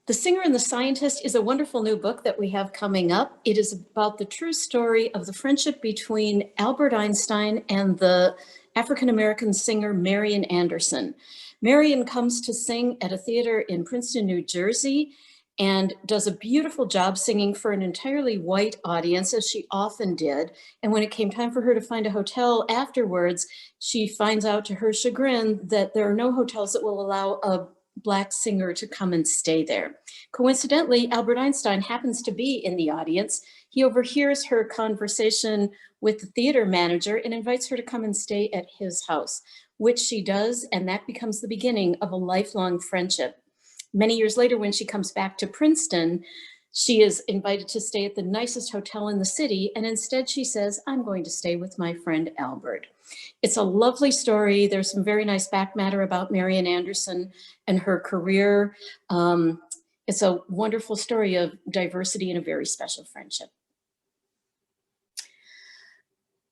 The Singer and the Scientist is a wonderful new book that we have coming up. It is about the true story of the friendship between Albert Einstein and the African-American singer Marian Anderson. Marian comes to sing at a theater in Princeton, New Jersey, and does a beautiful job singing for an entirely white audience, as she often did. And when it came time for her to find a hotel afterwards, she finds out to her chagrin that there are no hotels that will allow a Black singer to come and stay there. Coincidentally, Albert Einstein happens to be in the audience. He overhears her conversation with the theater manager and invites her to come and stay at his house, which she does, and that becomes the beginning of a lifelong friendship. Many years later, when she comes back to Princeton, she is invited to stay at the nicest hotel in the city, and instead she says, "I'm going to stay with my friend Albert." It's a lovely story. There's some very nice back matter about Marian Anderson and her career. It's a wonderful story of diversity and a very special friendship.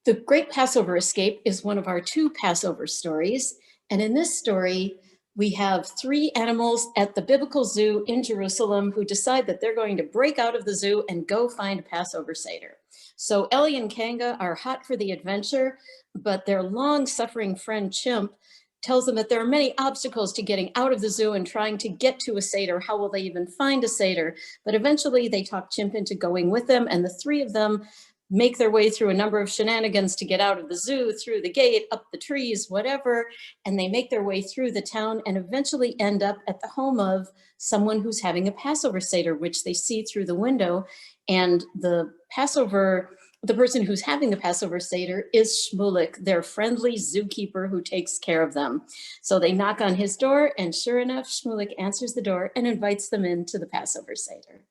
The Great Passover Escape is one of our two Passover stories. And in this story, we have three animals at the biblical zoo in Jerusalem who decide that they're going to break out of the zoo and go find a Passover Seder. So Ellie and Kanga are hot for the adventure, but their long-suffering friend Chimp tells them that there are many obstacles to getting out of the zoo and trying to get to a Seder. How will they even find a Seder? But eventually they talk Chimp into going with them, and the three of them make their way through a number of shenanigans to get out of the zoo, through the gate, up the trees, whatever, and they make their way through the town and eventually end up at the home of someone who's having a Passover Seder, which they see through the window. And the person who's having the Passover Seder is Shmulik, their friendly zookeeper who takes care of them. So they knock on his door, and sure enough, Shmulik answers the door and invites them into the Passover Seder.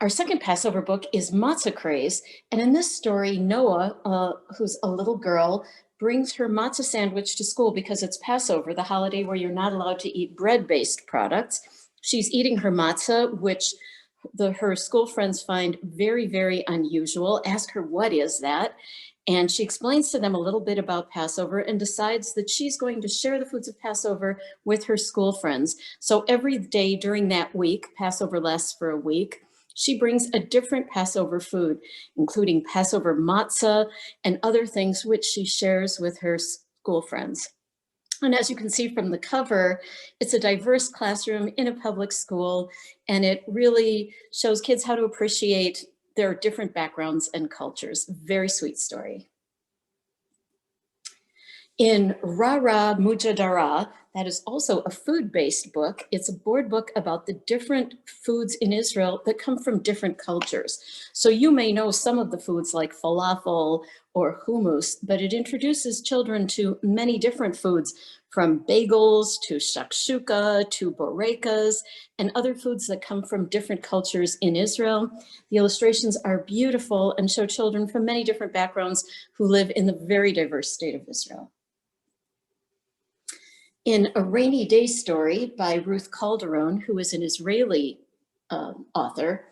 Our second Passover book is Matzah Craze, and in this story, Noah, who's a little girl, brings her matzah sandwich to school because it's Passover, the holiday where you're not allowed to eat bread-based products. She's eating her matzah, which her school friends find very, very unusual, ask her, "What is that?" And she explains to them a little bit about Passover and decides that she's going to share the foods of Passover with her school friends. So every day during that week, Passover lasts for a week, she brings a different Passover food, including Passover matzah and other things which she shares with her school friends. And as you can see from the cover, it's a diverse classroom in a public school, and it really shows kids how to appreciate their different backgrounds and cultures. Very sweet story. In RaRa Mujadara, that is also a food-based book. It's a board book about the different foods in Israel that come from different cultures. So you may know some of the foods like falafel or hummus, but it introduces children to many different foods, from bagels to shakshuka to borekas and other foods that come from different cultures in Israel. The illustrations are beautiful and show children from many different backgrounds who live in the very diverse state of Israel. In A Rainy Day Story by Ruth Calderon, who is an Israeli author,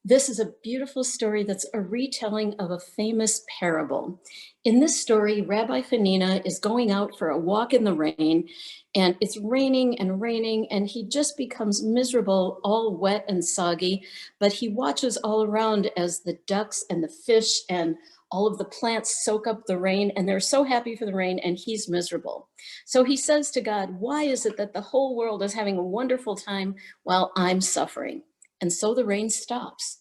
this is a beautiful story that's a retelling of a famous parable. In this story, Rabbi Hanina is going out for a walk in the rain, and it's raining, and he just becomes miserable, all wet and soggy, but he watches all around as the ducks and the fish and all of the plants soak up the rain, and they're so happy for the rain, and he's miserable. So he says to God, "Why is it that the whole world is having a wonderful time while I'm suffering?" And so the rain stops.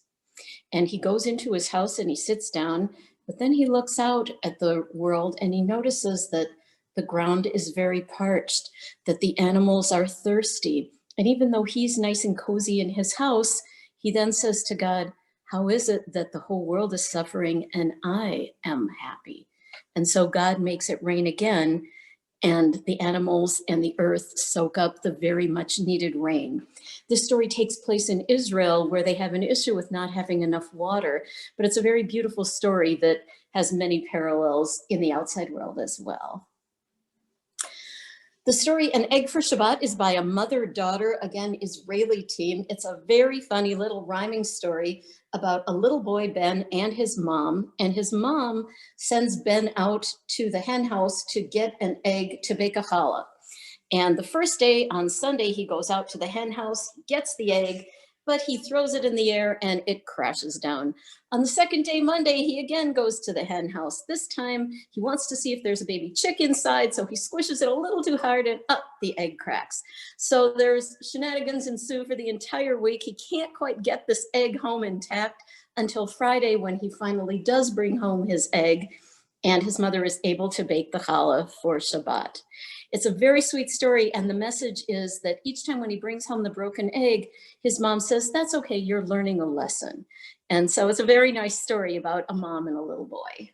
And he goes into his house and he sits down, but then he looks out at the world and he notices that the ground is very parched, that the animals are thirsty. And even though he's nice and cozy in his house, he then says to God, "How is it that the whole world is suffering and I am happy?" And so God makes it rain again, and the animals and the earth soak up the very much needed rain. This story takes place in Israel, where they have an issue with not having enough water, but it's a very beautiful story that has many parallels in the outside world as well. The story An Egg for Shabbat is by a mother-daughter, again, Israeli team. It's a very funny little rhyming story about a little boy, Ben, and his mom sends Ben out to the hen house to get an egg to bake a challah. And the first day on Sunday, he goes out to the hen house, gets the egg, but he throws it in the air and it crashes down. On the second day, Monday, he again goes to the hen house. This time, he wants to see if there's a baby chick inside, so he squishes it a little too hard and up the egg cracks. So there's shenanigans ensue for the entire week. He can't quite get this egg home intact until Friday when he finally does bring home his egg and his mother is able to bake the challah for Shabbat. It's a very sweet story, and the message is that each time when he brings home the broken egg, his mom says, "That's okay, you're learning a lesson." And so it's a very nice story about a mom and a little boy.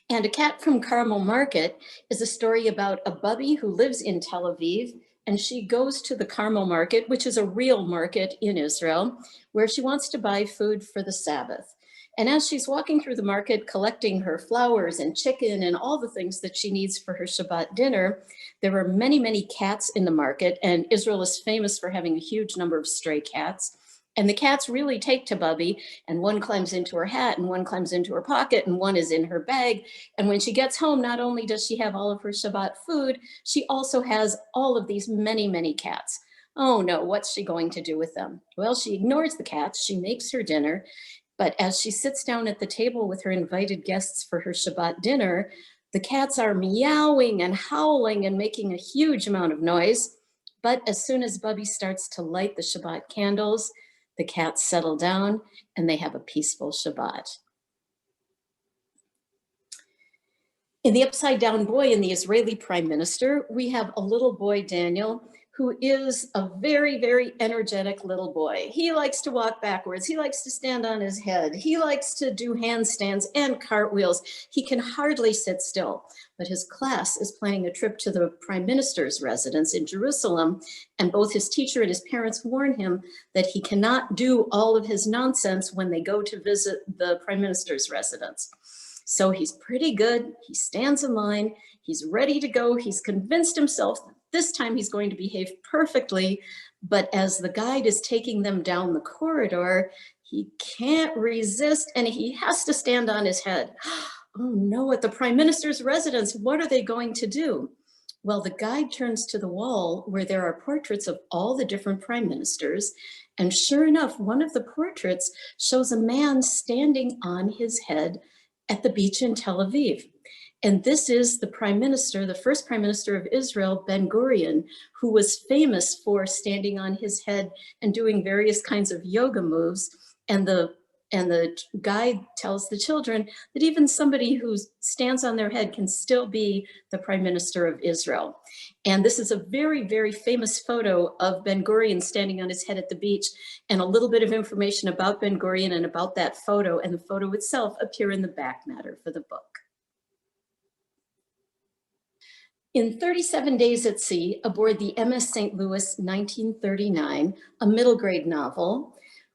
And A Cat from Carmel Market is a story about a bubby who lives in Tel Aviv, and she goes to the Carmel Market, which is a real market in Israel, where she wants to buy food for the Sabbath. And as she's walking through the market, collecting her flowers and chicken and all the things that she needs for her Shabbat dinner, there are many, many cats in the market, and Israel is famous for having a huge number of stray cats. And the cats really take to Bubby, and one climbs into her hat, and one climbs into her pocket, and one is in her bag. And when she gets home, not only does she have all of her Shabbat food, she also has all of these many, many cats. Oh no, what's she going to do with them? Well, she ignores the cats, she makes her dinner, but as she sits down at the table with her invited guests for her Shabbat dinner, the cats are meowing and howling and making a huge amount of noise. But as soon as Bubby starts to light the Shabbat candles, the cats settle down and they have a peaceful Shabbat. In The Upside Down Boy and the Israeli Prime Minister, we have a little boy, Daniel, who is a very, very energetic little boy. He likes to walk backwards. He likes to stand on his head. He likes to do handstands and cartwheels. He can hardly sit still. But his class is planning a trip to the Prime Minister's residence in Jerusalem, and both his teacher and his parents warn him that he cannot do all of his nonsense when they go to visit the Prime Minister's residence. So he's pretty good. He stands in line. He's ready to go. He's convinced himself that this time he's going to behave perfectly. But as the guide is taking them down the corridor, he can't resist and he has to stand on his head. Oh no, at the Prime Minister's residence, what are they going to do? Well, the guide turns to the wall where there are portraits of all the different prime ministers. And sure enough, one of the portraits shows a man standing on his head at the beach in Tel Aviv. And this is the prime minister, the first prime minister of Israel, Ben-Gurion, who was famous for standing on his head and doing various kinds of yoga moves. And the guide tells the children that even somebody who stands on their head can still be the prime minister of Israel. And this is a very, very famous photo of Ben-Gurion standing on his head at the beach, and a little bit of information about Ben-Gurion and about that photo and the photo itself appear in the back matter for the book. In 37 Days at Sea, aboard the MS St. Louis 1939, a middle grade novel,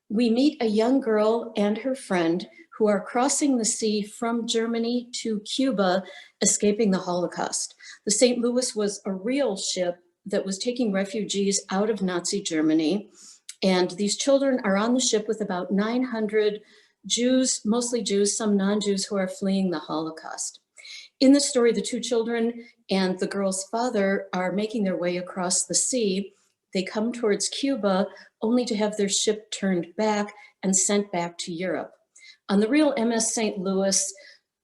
we meet a young girl and her friend who are crossing the sea from Germany to Cuba, escaping the Holocaust. The St. Louis was a real ship that was taking refugees out of Nazi Germany. And these children are on the ship with about 900 Jews, mostly Jews, some non-Jews who are fleeing the Holocaust. In the story, the two children and the girl's father are making their way across the sea. They come towards Cuba only to have their ship turned back and sent back to Europe. On the real MS St. Louis,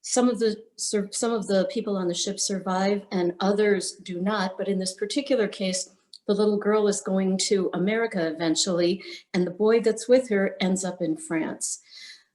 some of the people on the ship survive and others do not. But in this particular case, the little girl is going to America eventually, and the boy that's with her ends up in France.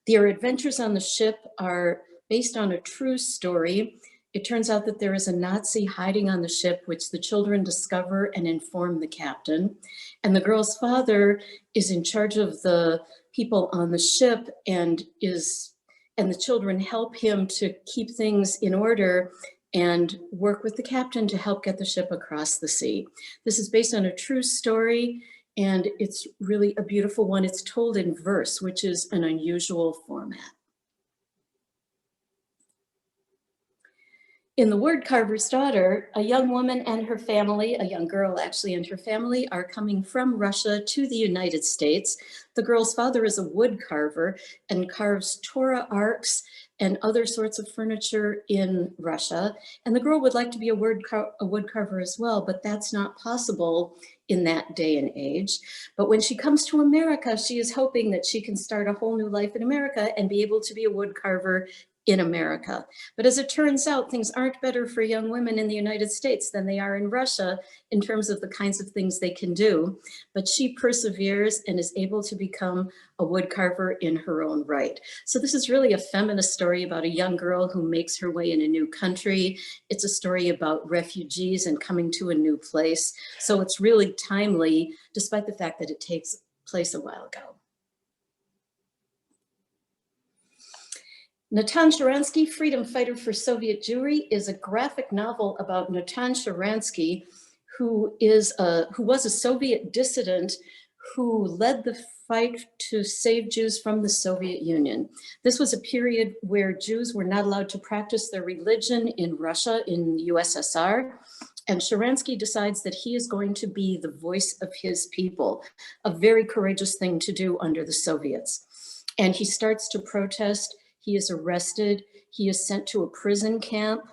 Their adventures on the ship are based on a true story. It turns out that there is a Nazi hiding on the ship, which the children discover and inform the captain. And the girl's father is in charge of the people on the ship, and the children help him to keep things in order and work with the captain to help get the ship across the sea. This is based on a true story, and it's really a beautiful one. It's told in verse, which is an unusual format. In the word Carver's Daughter, a young woman and her family, a young girl actually and her family, are coming from Russia to the United States. The girl's father is a wood carver and carves Torah arcs and other sorts of furniture in Russia. And the girl would like to be a wood carver as well, but that's not possible in that day and age. But when she comes to America, she is hoping that she can start a whole new life in America and be able to be a wood carver in America. But as it turns out, things aren't better for young women in the United States than they are in Russia in terms of the kinds of things they can do. But she perseveres and is able to become a wood carver in her own right. So this is really a feminist story about a young girl who makes her way in a new country. It's a story about refugees and coming to a new place. So it's really timely, despite the fact that it takes place a while ago. Natan Sharansky, Freedom Fighter for Soviet Jewry, is a graphic novel about Natan Sharansky, who was a Soviet dissident who led the fight to save Jews from the Soviet Union. This was a period where Jews were not allowed to practice their religion in Russia, in the USSR. And Sharansky decides that he is going to be the voice of his people, a very courageous thing to do under the Soviets. And he starts to protest. He is arrested. He is sent to a prison camp.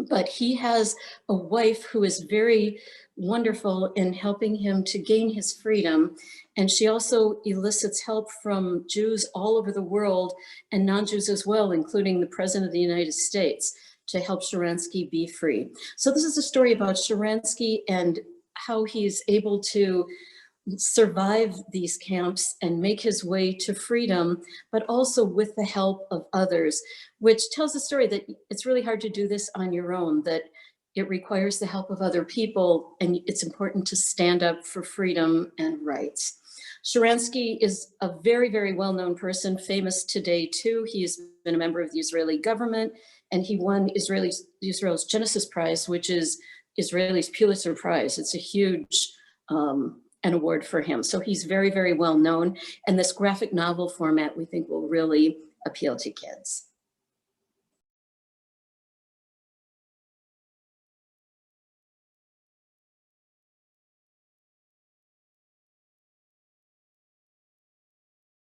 But he has a wife who is very wonderful in helping him to gain his freedom. And she also elicits help from Jews all over the world and non-Jews as well, including the President of the United States, to help Sharansky be free. So this is a story about Sharansky and how he's able to survive these camps and make his way to freedom, but also with the help of others, which tells the story that it's really hard to do this on your own, that it requires the help of other people, and it's important to stand up for freedom and rights. Sharansky is a very, very well-known person, famous today too. He's been a member of the Israeli government, and he won Israel's Genesis Prize, which is Israel's Pulitzer Prize. It's a huge an award for him. So he's very, very well known. And this graphic novel format, we think, will really appeal to kids.